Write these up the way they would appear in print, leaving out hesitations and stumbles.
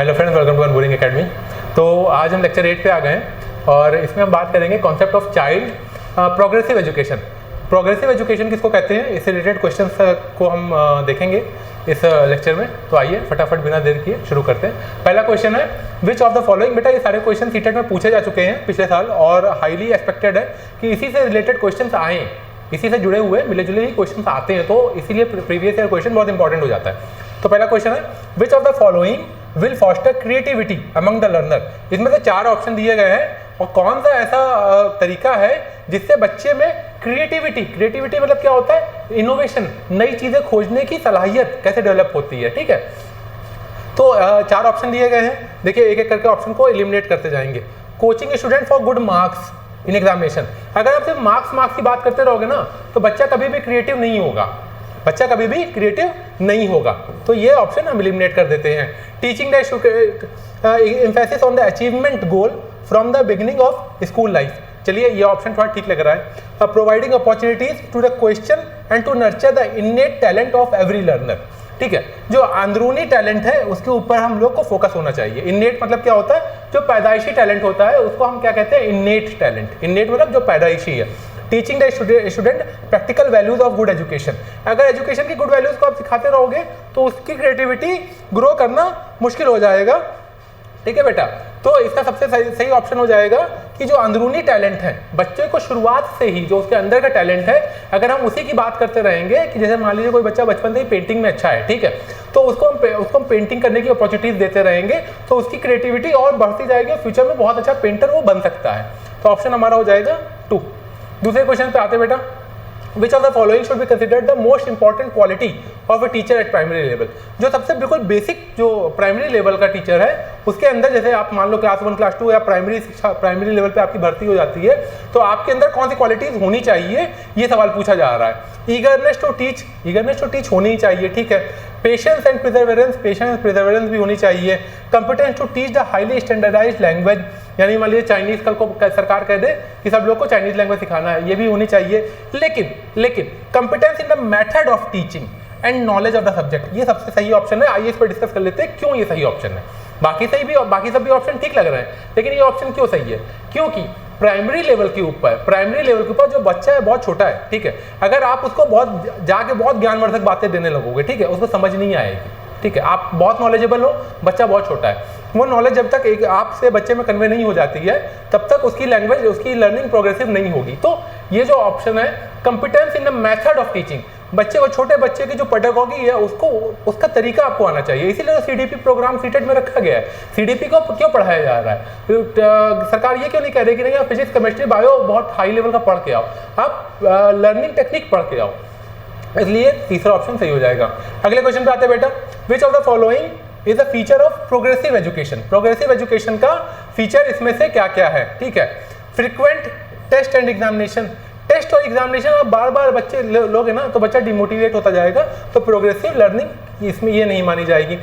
Hello friends, welcome to Unboring Academy. तो आज हम लेक्चर 8 पे आ गए हैं और इसमें हम बात करेंगे concept of child progressive education. Progressive education किसको कहते हैं, इससे रिलेटेड क्वेश्चंस को हम देखेंगे इस लेक्चर में। तो आइए फटाफट बिना देर किए शुरू करते हैं। पहला क्वेश्चन है विच ऑफ द फॉलोइंग। बेटा ये सारे क्वेश्चन सीटेट में पूछे जा चुके हैं पिछले साल और हाईली एक्सपेक्टेड है कि इसी से रिलेटेड क्वेश्चन आए, इसी से जुड़े हुए मिले जुले ही क्वेश्चन आते हैं, तो इसीलिए प्रीवियस ईयर क्वेश्चन बहुत इंपॉर्टेंट हो जाता है। तो पहला क्वेश्चन है विच of the following will foster creativity among the learner. इसमें से 4 ऑप्शन दिए गए हैं और कौन सा ऐसा तरीका है जिससे बच्चे में क्रिएटिविटी मतलब क्या होता है, इनोवेशन, नई चीजें खोजने की सलाहियत कैसे डेवलप होती है। ठीक है, तो 4 ऑप्शन दिए गए हैं। देखिए एक एक करके ऑप्शन को एलिमिनेट करते जाएंगे। Coaching student for good marks in examination. अगर आप सिर्फ मार्क्स की बात करते रहोगे ना तो बच्चा कभी भी क्रिएटिव नहीं होगा, बच्चा कभी भी क्रिएटिव नहीं होगा। तो ये ऑप्शन हम एलिमिनेट कर देते हैं। Teaching the emphasis on the achievement goal from the beginning of school life. चलिए ये ऑप्शन थोड़ा ठीक लग रहा है। Providing opportunities to the question and to nurture the innate talent of every learner. ठीक है, जो अंदरूनी टैलेंट है उसके ऊपर हम लोग को फोकस होना चाहिए। इननेट मतलब क्या होता है, जो पैदाइशी टैलेंट होता है उसको हम क्या कहते हैं, इननेट टैलेंट। इननेट मतलब जो पैदाइशी है। Teaching the student practical values of good education. अगर एजुकेशन की गुड वैल्यूज को आप सिखाते रहोगे तो उसकी क्रिएटिविटी ग्रो करना मुश्किल हो जाएगा। ठीक है बेटा, तो इसका सबसे सही ऑप्शन हो जाएगा कि जो अंदरूनी टैलेंट है बच्चे को शुरुआत से ही, जो उसके अंदर का टैलेंट है, अगर हम उसी की बात करते रहेंगे कि जैसे मान लीजिए कोई बच्चा बचपन से ही पेंटिंग में अच्छा है, ठीक है, तो उसको हम पेंटिंग करने की अपॉर्चुनिटीज देते रहेंगे तो उसकी क्रिएटिविटी और बढ़ती जाएगी और फ्यूचर में बहुत अच्छा पेंटर वो बन सकता है। तो ऑप्शन हमारा हो जाएगा 2। दूसरे क्वेश्चन पे आते बेटा। Which of the following should be considered the most important quality of a teacher at primary level। जो सबसे बिल्कुल बेसिक जो प्राइमरी लेवल का टीचर है उसके अंदर, जैसे आप मान लो क्लास 1 क्लास 2 या प्राइमरी लेवल पे आपकी भर्ती हो जाती है तो आपके अंदर कौन सी क्वालिटीज होनी चाहिए, ये सवाल पूछा जा रहा है। ईगरनेस टू टीच होनी ही चाहिए। ठीक है, पेशेंस एंड प्रिजर्वेरेंस भी होनी चाहिए। Competence to teach the highly standardised language, यानी मान लीजिए चाइनीज कल को सरकार कह दे कि सब लोग को चाइनीज लैंग्वेज सिखाना है, ये भी होनी चाहिए। लेकिन competence in the method of teaching and knowledge of the subject, ये सबसे सही ऑप्शन है। आइए इस पर डिस्कस कर लेते हैं क्यों ये सही ऑप्शन है। बाकी सब भी ऑप्शन ठीक लग रहे हैं, लेकिन ये ऑप्शन क्यों सही है, क्योंकि प्राइमरी लेवल के ऊपर जो बच्चा है बहुत छोटा है, ठीक है, अगर आप उसको बहुत ज्ञानवर्धक बातें देने लगोगे, ठीक है, उसको समझ नहीं आएगी। ठीक है, आप बहुत नॉलेजेबल हो, बच्चा बहुत छोटा है, वो नॉलेज जब तक एक आपसे बच्चे में कन्वे नहीं हो जाती है तब तक उसकी लैंग्वेज, उसकी लर्निंग प्रोग्रेसिव नहीं होगी। तो ये जो ऑप्शन है competence in the method of teaching, बच्चे को, छोटे बच्चे की जो पेडागॉजी है उसको, उसका तरीका आपको आना चाहिए। इसीलिए सीडीपी प्रोग्राम सीटेट में रखा गया है। सीडीपी को क्यों पढ़ाया जा रहा है, सरकार ये क्यों नहीं कह रही कि नहीं आप फिजिक्स केमिस्ट्री बायो बहुत हाई लेवल का पढ़ के आओ, आप लर्निंग टेक्निक पढ़ के आओ। इसलिए तीसरा ऑप्शन सही हो जाएगा। अगले क्वेश्चन पे आते हैं बेटा। Which of the following is a feature of progressive education. Progressive education का फीचर इसमें से क्या क्या है। ठीक है, frequent test and examination. Test और एग्जामिनेशन आप बार बार बच्चे लोगे ना तो बच्चा डिमोटिवेट होता जाएगा, तो प्रोग्रेसिव लर्निंग इसमें ये नहीं मानी जाएगी।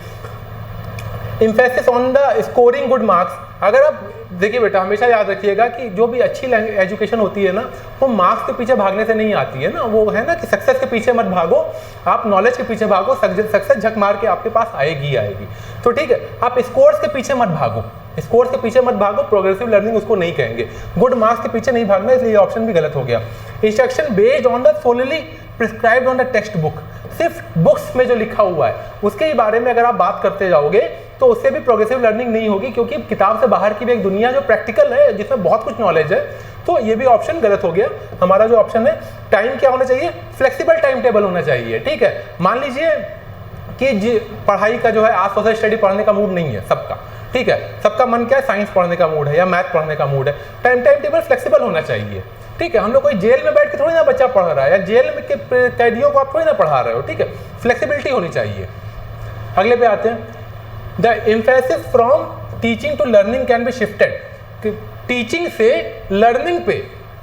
Emphasis on the scoring good marks. अगर आप देखिए बेटा, हमेशा याद रखिएगा कि जो भी अच्छी एजुकेशन होती है ना वो मार्क्स के पीछे भागने से नहीं आती है ना, वो है ना कि सक्सेस के पीछे मत भागो, आप नॉलेज के पीछे भागो, सक्सेस झक मार के आपके पास आएगी। तो ठीक है, आप स्कोर्स के पीछे मत भागो, प्रोग्रेसिव लर्निंग उसको नहीं कहेंगे। गुड मार्क्स के पीछे नहीं भागना, इसलिए ऑप्शन भी गलत हो गया। Instruction based on the solely prescribed on the text book. सिर्फ बुक्स में जो लिखा हुआ है उसके बारे में अगर आप बात करते जाओगे तो उससे भी प्रोग्रेसिव लर्निंग नहीं होगी, क्योंकि किताब से बाहर की भी एक दुनिया जो प्रैक्टिकल है, जिसमें बहुत कुछ नॉलेज है। तो ये भी ऑप्शन गलत हो गया। हमारा जो ऑप्शन है, टाइम क्या होना चाहिए, फ्लेक्सिबल टाइम टेबल होना चाहिए। ठीक है, मान लीजिए कि पढ़ाई का जो है आज सोशल स्टडी पढ़ने का मूड नहीं है सबका, ठीक है, सबका मन क्या है, साइंस पढ़ने का मूड है या मैथ पढ़ने का मूड है। टाइम टेबल फ्लेक्सिबल होना चाहिए। ठीक है, हम लोग कोई जेल में बैठ के थोड़ी ना बच्चा पढ़ रहा है, या जेल में के कैदियों को आप थोड़ी ना पढ़ा रहे हो। ठीक है, फ्लेक्सिबिलिटी होनी चाहिए। अगले पे आते हैं। The emphasis from teaching to learning can be shifted. Teaching से लर्निंग पे,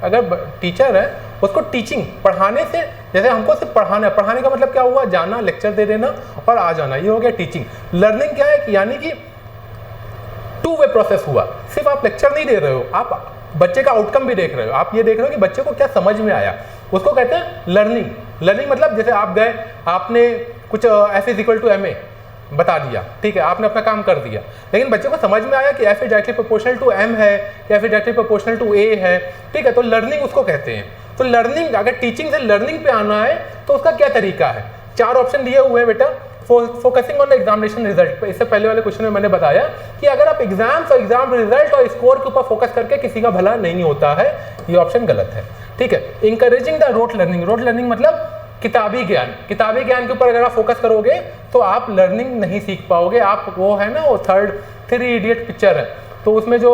अगर टीचर है उसको टीचिंग, पढ़ाने से, जैसे हमको सिर्फ पढ़ाने का मतलब क्या हुआ, जाना, लेक्चर दे देना और आ जाना, ये हो गया टीचिंग। लर्निंग क्या है, यानी कि 2 वे प्रोसेस हुआ। सिर्फ आप लेक्चर नहीं दे रहे हो, आप बच्चे का आउटकम भी देख रहे हो, आप ये देख रहे हो कि बच्चे को क्या समझ में आया, उसको कहते हैं लर्निंग। लर्निंग मतलब जैसे आप गए, आपने कुछ F = ma बता दिया, ठीक है, आपने अपना काम कर दिया, लेकिन बच्चे को समझ में आया कि F is directly proportional to M है, F is directly proportional to A है, ठीक है, तो लर्निंग उसको कहते हैं। तो लर्निंग, अगर टीचिंग से लर्निंग पे आना है तो उसका क्या तरीका है? 4 ऑप्शन दिए हुए हैं बेटा। Focusing on the examination result, इससे पहले वाले क्वेश्चन में मैंने बताया कि अगर आप एग्जाम्स और एग्जाम रिजल्ट और स्कोर के ऊपर फोकस करके किसी का भला नहीं होता है, ये ऑप्शन गलत है, ठीक है। Encouraging the rote learning, rote learning मतलब किताबी ज्ञान, किताबी ज्ञान के ऊपर अगर आप फोकस करोगे तो आप लर्निंग नहीं सीख पाओगे। आप वो है ना, वो थ्री इडियट पिक्चर है, तो उसमें जो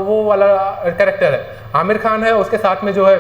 वो वाला कैरेक्टर है आमिर खान है, उसके साथ में जो है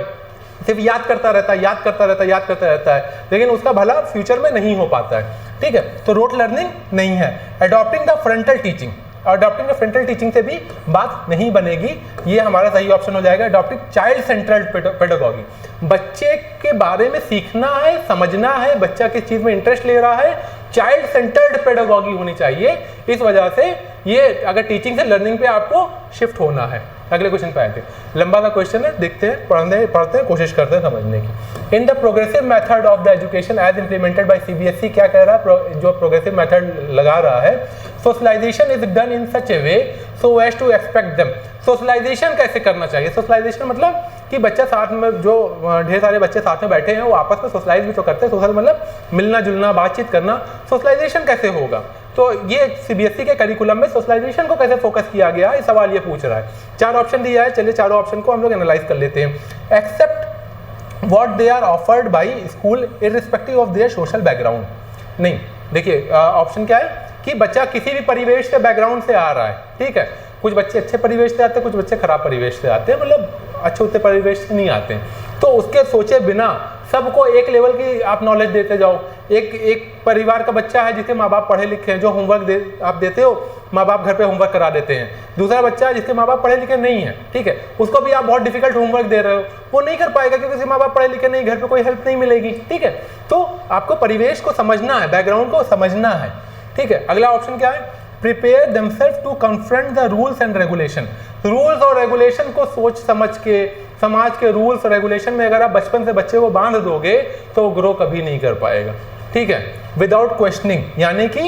सिर्फ याद करता रहता है, याद करता रहता है, याद करता रहता है, लेकिन उसका भला फ्यूचर में नहीं हो पाता है, ठीक है। तो रोट लर्निंग नहीं है। Adopting the frontal teaching, adopting the frontal teaching से भी बात नहीं बनेगी, ये हमारा सही ऑप्शन हो जाएगा। अडॉप्टिंग चाइल्ड सेंट्रल्ड पेडागॉजी, बच्चे के बारे में सीखना है, समझना है, बच्चा किस चीज़ में इंटरेस्ट ले रहा है, चाइल्ड सेंटर्ड पेडागॉजी होनी चाहिए। इस वजह से ये अगर टीचिंग से लर्निंग पे आपको शिफ्ट होना है। अगले क्वेश्चन पे आए थे, लंबा सा क्वेश्चन है, देखते हैं, पढ़ते हैं, कोशिश करते हैं समझने की। In the progressive method of the education as implemented by CBSE, क्या कह रहा है, जो प्रोग्रेसिव मेथड लगा रहा है, socialisation is done in such a way so as to expect them. Socialisation कैसे करना चाहिए? सोशलाइजेशन मतलब कि बच्चा साथ में, जो ढेर सारे बच्चे साथ में बैठे हैं वो आपस में सोशलाइज भी तो करते हैं। सोशल मतलब मिलना जुलना, बातचीत करना। सोशलाइजेशन कैसे होगा? तो ये सीबीएसई के करिकुलम में सोशलाइजेशन को कैसे फोकस किया गया, ये सवाल ये पूछ रहा है। 4 ऑप्शन दिया है, चलिए चारों ऑप्शन को हम लोग एनालाइज कर लेते हैं। Except what they are offered by school irrespective of their social background. नहीं, देखिए ऑप्शन क्या है कि बच्चा किसी भी परिवेश से, बैकग्राउंड से आ रहा है, ठीक है। कुछ बच्चे अच्छे परिवेश से आते हैं, कुछ बच्चे खराब परिवेश से आते हैं, मतलब अच्छे उतने परिवेश से नहीं आते हैं। तो उसके सोचे बिना सबको एक लेवल की आप नॉलेज देते जाओ। एक परिवार का बच्चा है जिसके माँ बाप पढ़े लिखे हैं, जो होमवर्क आप देते हो, माँ बाप घर पे होमवर्क करा देते हैं। दूसरा बच्चा है जिसके माँ बाप पढ़े लिखे नहीं है, ठीक है, उसको भी आप बहुत डिफिकल्ट होमवर्क दे रहे हो, वो नहीं कर पाएगा क्योंकि उसके माँ बाप पढ़े लिखे नहीं, घर पे कोई हेल्प नहीं मिलेगी, ठीक है। तो आपको परिवेश को समझना है, बैकग्राउंड को समझना है, ठीक है। अगला ऑप्शन क्या है? Prepare themselves to confront the rules and regulation. Rules और रेगुलेशन को सोच समझ के, समाज के रूल्स और रेगुलेशन में अगर आप बचपन से बच्चे को बांध दोगे तो वो ग्रो कभी नहीं कर पाएगा, ठीक है। विदाउट क्वेश्चनिंग, यानी कि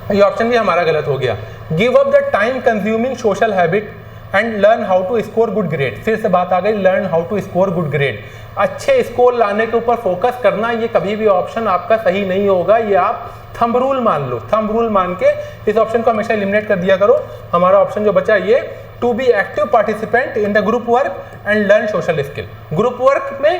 ये ऑप्शन भी हमारा गलत हो गया। Give up the time consuming social habit and learn how to score good grade. फिर से बात आ गई, learn how to score good grade. अच्छे स्कोर लाने के ऊपर फोकस करना, ये कभी भी ऑप्शन आपका सही नहीं होगा। ये आप थंब रूल मान लो, थंब रूल मान के इस ऑप्शन को हमेशा एलिमिनेट कर दिया करो। हमारा ऑप्शन जो बचा ये, to be active participant in the group work and learn social skill. Group work में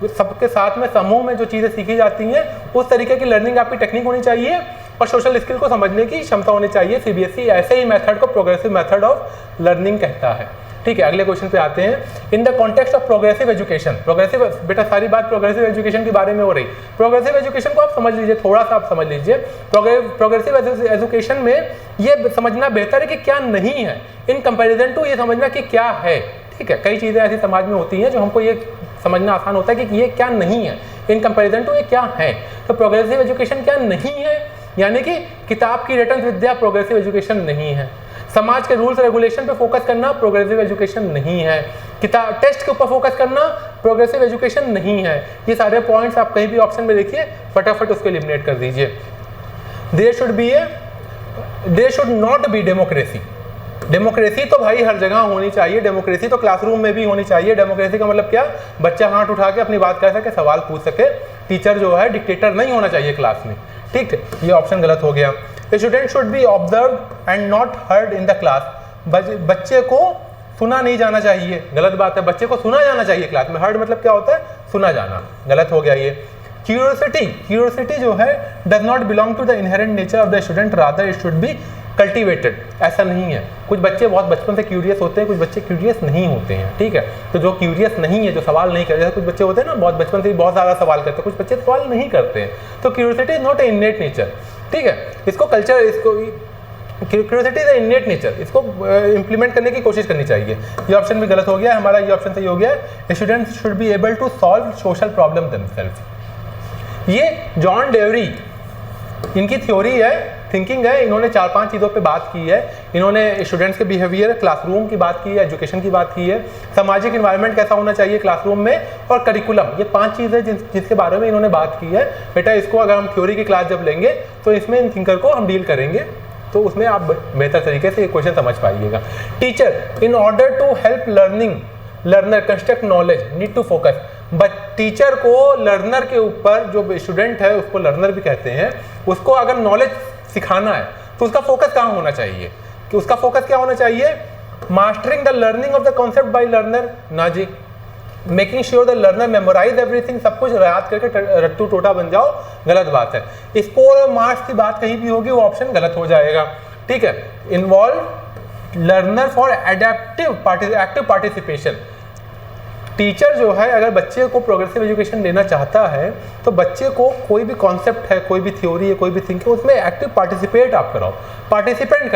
सबके साथ में, समूह में जो चीज़ें सीखी जाती हैं, उस तरीके की लर्निंग आपकी टेक्निक होनी चाहिए और सोशल स्किल को समझने की क्षमता होनी चाहिए। सीबीएसई ऐसे ही मेथड को प्रोग्रेसिव मेथड ऑफ लर्निंग कहता है, ठीक है। अगले क्वेश्चन पे आते हैं। In the context of progressive education, progressive, बेटा सारी बात प्रोग्रेसिव एजुकेशन के बारे में हो रही। प्रोग्रेसिव एजुकेशन को आप समझ लीजिए, थोड़ा सा आप समझ लीजिए। प्रोग्रेसिव एजुकेशन में ये समझना बेहतर है कि क्या नहीं है, इन कंपैरिजन टू ये समझना कि क्या है, ठीक है। कई चीज़ें ऐसी समाज में होती हैं जो हमको ये समझना आसान होता है कि ये क्या नहीं है, इन कंपैरिजन टू ये क्या है। तो प्रोग्रेसिव एजुकेशन क्या नहीं है, यानी कि किताब की रटन विद्या प्रोग्रेसिव एजुकेशन नहीं है। समाज के रूल्स रेगुलेशन पे फोकस करना प्रोग्रेसिव एजुकेशन नहीं है। किताब टेस्ट के ऊपर फोकस करना प्रोग्रेसिव एजुकेशन नहीं है। ये सारे पॉइंट्स आप कहीं भी ऑप्शन में देखिए, फटाफट उसको एलिमिनेट कर दीजिए। There should not be democracy. Democracy तो भाई हर जगह होनी चाहिए, डेमोक्रेसी तो क्लासरूम में भी होनी चाहिए। डेमोक्रेसी का मतलब क्या? बच्चा हाथ उठा के अपनी बात कह सके, सवाल पूछ सके। टीचर जो है डिक्टेटर नहीं होना चाहिए क्लास में, ठीक है। ये ऑप्शन गलत हो गया। Student should be observe and not heard in the class. बच्चे को सुना नहीं जाना चाहिए, गलत बात है। बच्चे को सुना जाना चाहिए क्लास में। हर्ड मतलब क्या होता है? सुना जाना, गलत हो गया ये। क्यूरियोसिटी जो है does not belong to the inherent nature of the student, rather it should be cultivated. ऐसा नहीं है, कुछ बच्चे बहुत बचपन से क्यूरियस होते हैं, कुछ बच्चे क्यूरियस नहीं होते हैं, ठीक है। तो जो क्यूरियस नहीं है, जो सवाल नहीं करते, जैसे कुछ बच्चे होते हैं ना बहुत बचपन से बहुत ज़्यादा सवाल करते हैं, कुछ बच्चे सवाल नहीं करते हैं। तो curiosity is not a innate nature, ठीक है। इसको कल्चर, इसको curiosity is a innate nature, इसको इंप्लीमेंट करने की कोशिश करनी चाहिए। ये ऑप्शन भी गलत हो गया हमारा, ये ऑप्शन सही हो गया। Students should be able to solve social problem themselves. ये जॉन डेवरी, इनकी थ्योरी है थिंकिंग है, इन्होंने 4-5 चीज़ों पे बात की है। इन्होंने स्टूडेंट्स के बिहेवियर, क्लासरूम की बात की है, एजुकेशन की बात की है, सामाजिक इन्वायरमेंट कैसा होना चाहिए क्लासरूम में, और करिकुलम। ये 5 चीज़ें जिसके बारे में इन्होंने बात की है। बेटा इसको अगर हम थ्योरी की क्लास जब लेंगे तो इसमें इन थिंकर को हम डील करेंगे, तो उसमें आप बेहतर तरीके से ये क्वेश्चन समझ पाइएगा। Teacher in order to help learner construct knowledge need to focus. But teacher को लर्नर के ऊपर, जो स्टूडेंट है उसको लर्नर भी कहते हैं, उसको अगर नॉलेज सिखाना है तो उसका फोकस कहाँ होना चाहिए, कि उसका फोकस क्या होना चाहिए? Mastering the learning of the concept by learner, ना जी। Making sure the learner memorize everything, सब कुछ याद करके रट्टू टोटा बन जाओ, गलत बात है। स्कोर और मार्क्स की बात कहीं भी होगी वो ऑप्शन गलत हो जाएगा, ठीक है। Involve learner for active participation. Teacher जो है अगर बच्चे को प्रोग्रेसिव एजुकेशन देना चाहता है तो बच्चे को कोई भी कॉन्सेप्ट है, कोई भी थ्योरी है, कोई भी थिंकिंग, उसमें एक्टिव पार्टिसिपेट आप कराओ, पार्टिसिपेट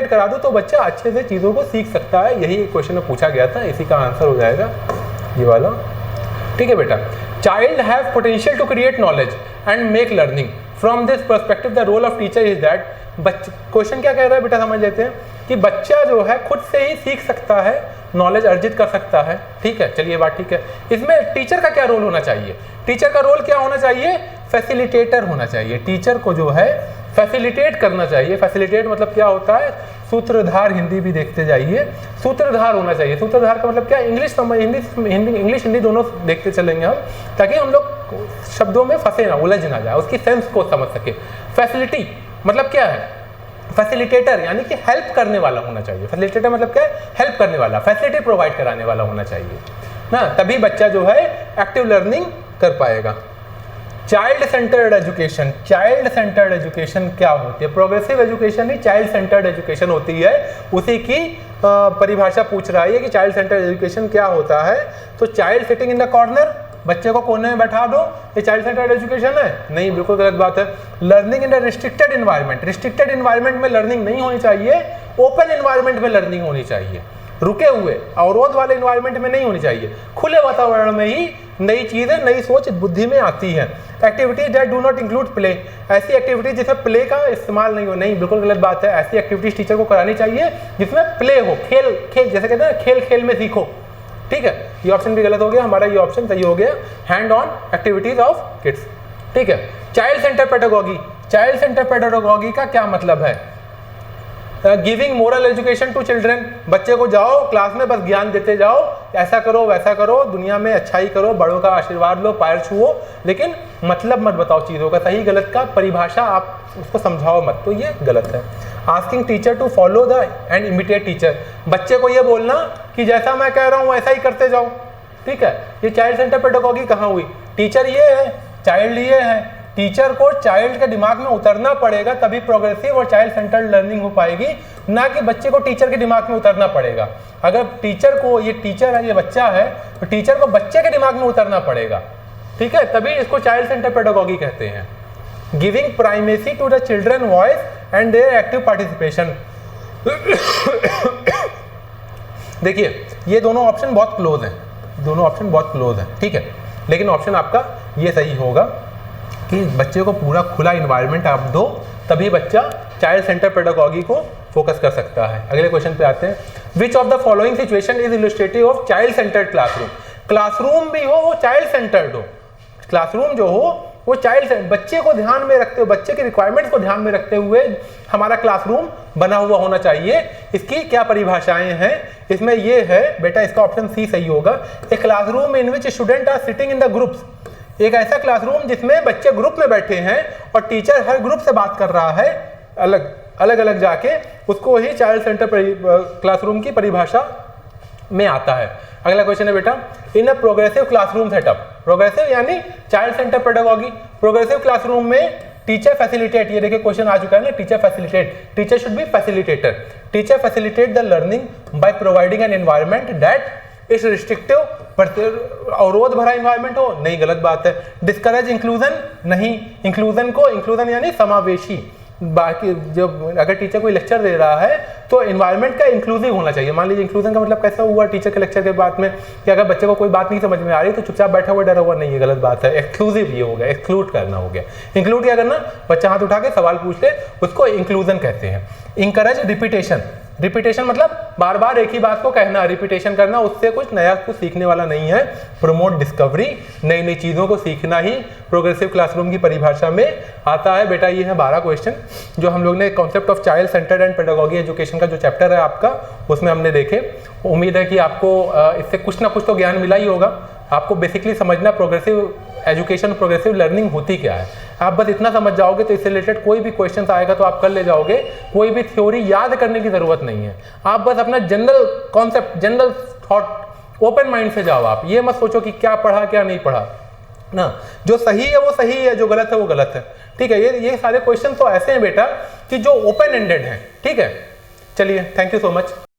करा दो तो बच्चा अच्छे से चीज़ों को सीख सकता है। यही क्वेश्चन में पूछा गया था, इसी का आंसर हो जाएगा ये वाला, ठीक है बेटा। Child have potential to create knowledge and make learning from this perspective the role of teacher is that. Question क्या कह रहा है बेटा, समझ लेते हैं कि बच्चा जो है खुद से ही सीख सकता है, नॉलेज अर्जित कर सकता है, ठीक है। चलिए बात ठीक है। इसमें टीचर का क्या रोल होना चाहिए? टीचर का रोल क्या होना चाहिए? फैसिलिटेटर होना चाहिए। टीचर को जो है फैसिलिटेट करना चाहिए। फैसिलिटेट मतलब क्या होता है? सूत्रधार, हिंदी भी देखते जाइए, सूत्रधार होना चाहिए। सूत्रधार का मतलब क्या? इंग्लिश हिंदी दोनों देखते चलेंगे हम, ताकि हम लोग शब्दों में फंसे ना, उलझ ना जाए, उसकी सेंस को समझ सके। फैसिलिटी मतलब क्या है? फैसिलिटेटर यानी कि हेल्प करने वाला होना चाहिए। फैसिलिटेटर मतलब क्या है? हेल्प करने वाला, फैसिलिटी प्रोवाइड कराने वाला होना चाहिए ना, तभी बच्चा जो है एक्टिव लर्निंग कर पाएगा। Child centred education, child centred education क्या होती है? प्रोग्रेसिव एजुकेशन ही चाइल्ड सेंटर्ड एजुकेशन होती है। उसी की परिभाषा पूछ रहा है कि चाइल्ड सेंटर्ड एजुकेशन क्या होता है। तो child sitting in the corner, बच्चे को कोने में बैठा दो, ये चाइल्ड सेंटर्ड एजुकेशन है? नहीं, बिल्कुल गलत बात है। Learning in the restricted environment, restricted environment में लर्निंग नहीं होनी चाहिए, ओपन इन्वायरमेंट में लर्निंग होनी चाहिए। रुके हुए अवरोध वाले इन्वायरमेंट में नहीं होनी चाहिए, खुले वातावरण में ही नई चीजें, नई सोच बुद्धि में आती है। Activities that do not include play, ऐसी एक्टिविटीज जिसमें प्ले का इस्तेमाल नहीं हो, नहीं बिल्कुल गलत बात है। ऐसी एक्टिविटीज टीचर को करानी चाहिए जिसमें प्ले हो, खेल खेल, जैसे कहते हैं खेल खेल में सीखो, ठीक है। ये ऑप्शन भी गलत हो गया, हमारा ये ऑप्शन सही हो गया, hand on activities of kids, ठीक है। Child centre pedagogy, child centre pedagogy का क्या मतलब है? Giving moral education to children, बच्चे को जाओ क्लास में बस ज्ञान देते जाओ, ऐसा करो वैसा करो, दुनिया में अच्छाई करो, बड़ों का आशीर्वाद लो, पैर छुओ, लेकिन मतलब मत बताओ चीज़ों का, सही गलत का परिभाषा आप उसको समझाओ मत, तो ये गलत है। Asking teacher to follow the and imitate teacher, बच्चे को ये बोलना कि जैसा मैं कह रहा हूँ वैसा ही करते जाओ, ठीक है। ये चाइल्ड सेंटर पेडागोगी कहाँ हुई? टीचर ये है, चाइल्ड ये है, टीचर को चाइल्ड के दिमाग में उतरना पड़ेगा, तभी प्रोग्रेसिव और चाइल्ड सेंटर्ड लर्निंग हो पाएगी, ना कि बच्चे को टीचर के दिमाग में उतरना पड़ेगा। अगर टीचर को, ये टीचर है, ये बच्चा है, तो टीचर को बच्चे के दिमाग में उतरना पड़ेगा, ठीक है, तभी इसको चाइल्ड सेंटर पेडागोगी कहते हैं। Giving primacy to the children voice and their active participation. देखिए ये दोनों ऑप्शन बहुत क्लोज हैं, दोनों ऑप्शन बहुत क्लोज हैं, ठीक है, लेकिन ऑप्शन आपका ये सही होगा कि बच्चे को पूरा खुला इन्वायरमेंट आप दो, तभी बच्चा चाइल्ड सेंटर पेडागोगी को फोकस कर सकता है। अगले क्वेश्चन पे आते हैं। विच of the following situation is illustrative of child centred classroom? Classroom भी हो वो चाइल्ड सेंटर्ड हो, क्लासरूम जो हो वो चाइल्ड, बच्चे को ध्यान में रखते हुए, बच्चे के रिक्वायरमेंट्स को ध्यान में रखते हुए हमारा क्लासरूम बना हुआ होना चाहिए। इसकी क्या परिभाषाएं हैं? इसमें ये है बेटा, इसका ऑप्शन सी सही होगा। A classroom in which student are sitting in the groups, एक ऐसा क्लासरूम जिसमें बच्चे ग्रुप में बैठे हैं और टीचर हर ग्रुप से बात कर रहा है, अलग अलग जाके, उसको ही चाइल्ड सेंटर क्लासरूम की परिभाषा में आता है। अगला क्वेश्चन है बेटा, in a progressive classroom setup, progressive यानी child centre pedagogy, progressive classroom में टीचर फैसिलिटेट, ये देखिए क्वेश्चन आ चुका है ना, teacher facilitate, teacher should be facilitator, teacher facilitate the learning by providing an environment that is restrictive, अवरोध भरा इन्वायरमेंट हो, नहीं गलत बात है। डिस्करेज इंक्लूजन, नहीं, इंक्लूजन को, इंक्लूजन यानी समावेशी, बाकी जब अगर टीचर कोई लेक्चर दे रहा है तो इन्वायरमेंट का इंक्लूसिव होना चाहिए। मान लीजिए इंक्लूजन का मतलब कैसा हुआ टीचर के लेक्चर के बाद में कि अगर बच्चे को कोई बात नहीं समझ में आ रही तो चुपचाप बैठा हुआ डरा हुआ नहीं है, गलत बात है। एक्सक्लूसिव ये हो गया, एक्सक्लूड करना हो गया। इंक्लूड क्या करना, बच्चा हाथ उठा के सवाल पूछ ले, उसको इंक्लूजन कहते हैं। इंकरेज रिपीटेशन, रिपीटेशन मतलब बार बार एक ही बात को कहना, रिपीटेशन करना, उससे कुछ नया कुछ सीखने वाला नहीं है। प्रोमोट डिस्कवरी, नई नई चीज़ों को सीखना ही प्रोग्रेसिव क्लासरूम की परिभाषा में आता है। बेटा ये है 12 क्वेश्चन जो हम लोग ने concept of child centred and pedagogy education का जो चैप्टर है आपका, उसमें हमने देखे। उम्मीद है कि आपको इससे कुछ ना कुछ तो ज्ञान मिला ही होगा। आपको बेसिकली समझना प्रोग्रेसिव एजुकेशन, प्रोग्रेसिव लर्निंग होती क्या है। आप बस इतना समझ जाओगे तो इससे रिलेटेड कोई भी क्वेश्चन आएगा तो आप कर ले जाओगे। कोई भी थ्योरी याद करने की जरूरत नहीं है। आप बस अपना general concept, general thought open mind से जाओ। आप ये मत सोचो कि क्या पढ़ा क्या नहीं पढ़ा ना, जो सही है वो सही है, जो गलत है वो गलत है। ठीक है, ये सारे क्वेश्चन तो ऐसे हैं बेटा कि जो ओपन एंडेड हैं। ठीक है, चलिए, थैंक यू सो मच।